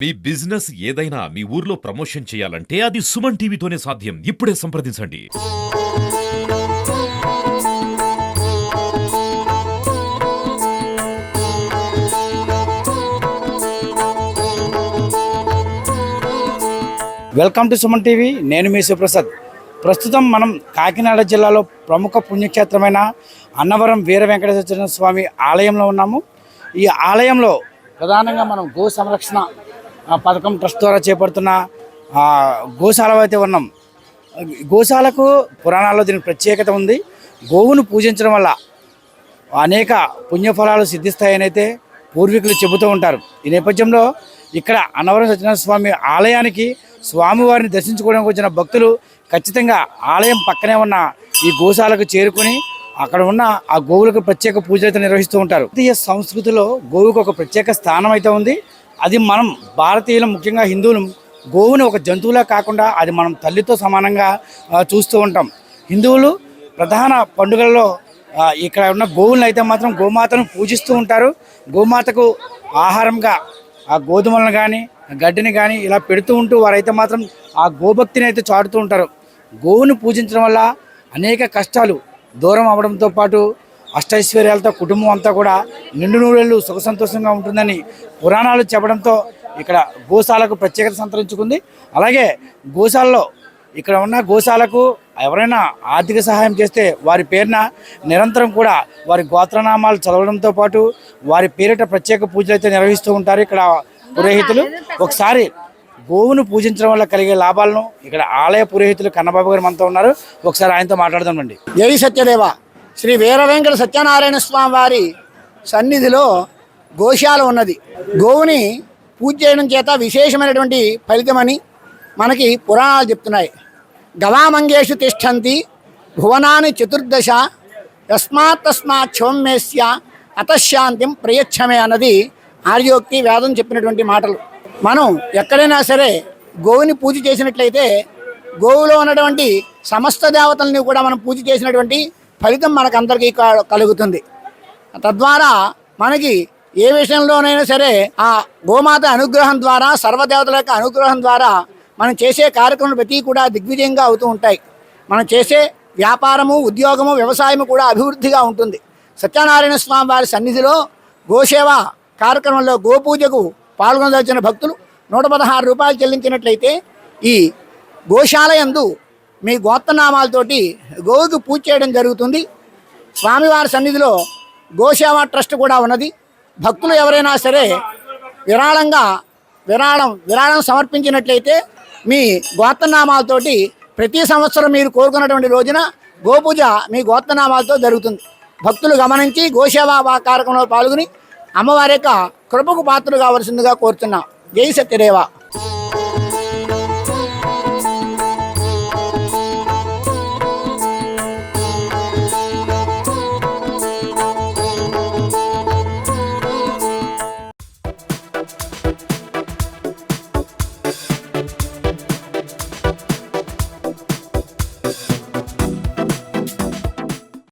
మీ business ఏదైనా మీ ఊర్లో promotion చేయాలంటే అది సుమన్ టీవీతోనే సాధ్యం. ఇప్పుడే సంప్రదించండి. Welcome to Suman TV. నేను మీ సుప్రసాద్. ప్రస్తుతం మనం కాకినాడ జిల్లాలో ప్రముఖ పుణ్యక్షేత్రమైన అన్నవరం వీర వెంకటేశ్వర స్వామి ఆలయంలో ఉన్నాము. ఈ ఆలయంలో ప్రధానంగా మనం గో సంరక్షణ పథకం ట్రస్ట్ ద్వారా చేపడుతున్న గోశాల అయితే ఉన్నాం. గోశాలకు పురాణాల్లో దీనికి ప్రత్యేకత ఉంది. గోవును పూజించడం వల్ల అనేక పుణ్యఫలాలు సిద్ధిస్తాయని అయితే పూర్వీకులు చెబుతూ ఉంటారు. ఈ నేపథ్యంలో ఇక్కడ అన్నవరం సత్యనారాయణ స్వామి ఆలయానికి స్వామివారిని దర్శించుకోవడానికి వచ్చిన భక్తులు ఖచ్చితంగా ఆలయం పక్కనే ఉన్న ఈ గోశాలకు చేరుకొని అక్కడ ఉన్న ఆ గోవులకు ప్రత్యేక పూజలు అయితే నిర్వహిస్తూ ఉంటారు. భారతీయ సంస్కృతిలో గోవుకు ఒక ప్రత్యేక స్థానం అయితే ఉంది. అది మనం భారతీయులు, ముఖ్యంగా హిందువులు, గోవుని ఒక జంతువులా కాకుండా అది మనం తల్లితో సమానంగా చూస్తూ ఉంటాం. హిందువులు ప్రధాన పండుగలలో ఇక్కడ ఉన్న గోవులను అయితే మాత్రం గోమాతను పూజిస్తూ ఉంటారు. గోమాతకు ఆహారంగా ఆ గోధుమలను కానీ గడ్డిని కానీ ఇలా పెడుతూ ఉంటూ వారైతే మాత్రం ఆ గోభక్తిని అయితే చాటుతూ ఉంటారు. గోవును పూజించడం వల్ల అనేక కష్టాలు దూరం అవ్వడంతో పాటు అష్టైశ్వర్యాలతో కుటుంబం అంతా కూడా నిండు నూరేళ్ళు సుఖ సంతోషంగా ఉంటుందని పురాణాలు చెప్పడంతో ఇక్కడ గోశాలకు ప్రత్యేకత సంతరించుకుంది. అలాగే గోశాలలో ఇక్కడ ఉన్న గోశాలకు ఎవరైనా ఆర్థిక సహాయం చేస్తే వారి పేరున నిరంతరం కూడా వారి గోత్రనామాలు చదవడంతో పాటు వారి పేరిట ప్రత్యేక పూజలు అయితే నిర్వహిస్తూ ఉంటారు ఇక్కడ పురోహితులు. ఒకసారి గోవును పూజించడం వల్ల కలిగే లాభాలను ఇక్కడ ఆలయ పురోహితులు కన్నబాబు గారు మనతో ఉన్నారు. ఒకసారి ఆయనతో మాట్లాడదామండి. జై సత్యదేవ. శ్రీ వీర వెంకట సత్యనారాయణ స్వామి వారి సన్నిధిలో గోశాల ఉన్నది. గోవుని పూజ చేయడం చేత విశేషమైనటువంటి ఫలితమని మనకి పురాణాలు చెప్తున్నాయి. గవామంగేషు తిష్టంతి భువనాని చతుర్దశ యస్మాతస్మాత్ క్షౌమ్యస్య అతశాంతిం ప్రయచ్చమే అన్నది ఆర్యోక్తి వేదం చెప్పినటువంటి మాటలు. మనం ఎక్కడైనా సరే గోవుని పూజ చేసినట్లయితే గోవులో ఉన్నటువంటి సమస్త దేవతల్ని కూడా మనం పూజ చేసినటువంటి ఫలితం మనకందరికీ కలుగుతుంది. తద్వారా మనకి ఏ విషయంలోనైనా సరే ఆ గోమాత అనుగ్రహం ద్వారా, సర్వదేవతల యొక్క అనుగ్రహం ద్వారా మనం చేసే కార్యక్రమాలు ప్రతి కూడా దిగ్విజయంగా అవుతూ ఉంటాయి. మనం చేసే వ్యాపారము, ఉద్యోగము, వ్యవసాయము కూడా అభివృద్ధిగా ఉంటుంది. సత్యనారాయణ స్వామి వారి సన్నిధిలో గోసేవ కార్యక్రమంలో గోపూజకు పాల్గొనదలిచిన భక్తులు 116 రూపాయలు చెల్లించినట్లయితే ఈ గోశాల యందు మీ గోత్రనామాలతోటి గోవుకు పూజ చేయడం జరుగుతుంది. స్వామివారి సన్నిధిలో గోసేవ ట్రస్ట్ కూడా ఉన్నది. భక్తులు ఎవరైనా సరే విరాళం సమర్పించినట్లయితే మీ గోత్రనామాలతోటి ప్రతి సంవత్సరం మీరు కోరుకున్నటువంటి రోజున గోపూజ మీ గోత్రనామాలతో జరుగుతుంది. భక్తులు గమనించి గోసేవ కార్యక్రమంలో పాల్గొని అమ్మవారి యొక్క కృపకు పాత్రలు కావలసిందిగా కోరుతున్నాం. జై సత్యదేవ.